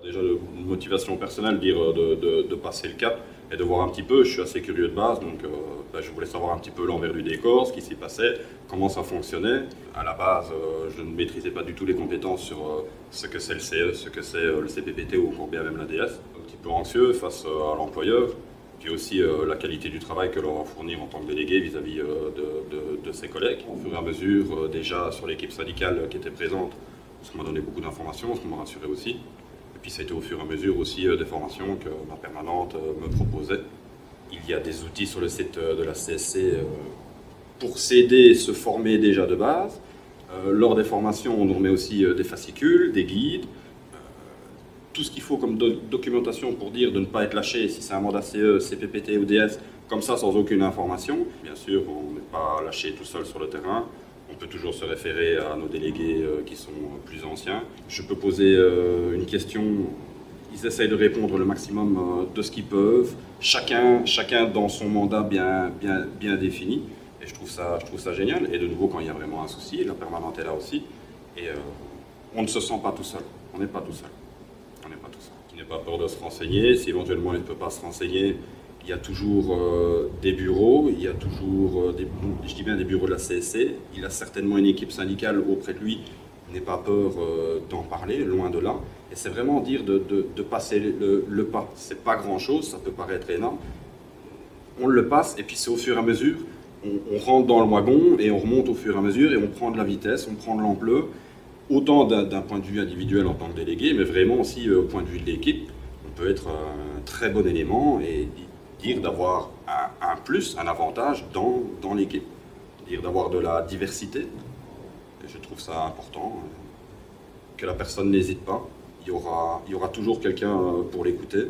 Déjà, une motivation personnelle, dire de passer le cap et de voir un petit peu. Je suis assez curieux de base, donc je voulais savoir un petit peu l'envers du décor, ce qui s'y passait, comment ça fonctionnait. À la base, je ne maîtrisais pas du tout les compétences sur ce que c'est le CE, ce que c'est le CPPT ou encore bien même l'ADS. Un petit peu anxieux face à l'employeur, puis aussi la qualité du travail que l'on va fournir en tant que délégué vis-à-vis de ses collègues. Au fur et à mesure, déjà sur l'équipe syndicale qui était présente, ça m'a donné beaucoup d'informations, ça m'a rassuré aussi. Et puis ça a été au fur et à mesure aussi des formations que ma permanente me proposait. Il y a des outils sur le site de la CSC pour s'aider et se former déjà de base. Lors des formations, on nous remet aussi des fascicules, des guides, tout ce qu'il faut comme documentation pour dire de ne pas être lâché si c'est un mandat CE, CPPT ou DS, comme ça sans aucune information. Bien sûr, on n'est pas lâché tout seul sur le terrain. On peut toujours se référer à nos délégués qui sont plus anciens. Je peux poser une question, ils essayent de répondre le maximum de ce qu'ils peuvent, chacun dans son mandat bien défini. Et je trouve ça génial. Et de nouveau, quand il y a vraiment un souci, la permanente est là aussi. Et on ne se sent pas tout seul. On n'est pas tout seul. On n'est pas tout seul. Qui n'a pas peur de se renseigner. Si éventuellement il ne peut pas se renseigner, il y a toujours des bureaux, il y a toujours je dis bien des bureaux de la CSC. Il a certainement une équipe syndicale auprès de lui. Il n'ait pas peur d'en parler, loin de là. Et c'est vraiment dire de passer le pas. C'est pas grand-chose, ça peut paraître énorme. On le passe et puis c'est au fur et à mesure. On rentre dans le wagon et on remonte au fur et à mesure et on prend de la vitesse, on prend de l'ampleur. Autant d'un point de vue individuel en tant que délégué, mais vraiment aussi au point de vue de l'équipe. On peut être un très bon élément et dire d'avoir un plus, un avantage dans l'équipe. Dire d'avoir de la diversité. Et je trouve ça important. Que la personne n'hésite pas. Il y aura toujours quelqu'un pour l'écouter.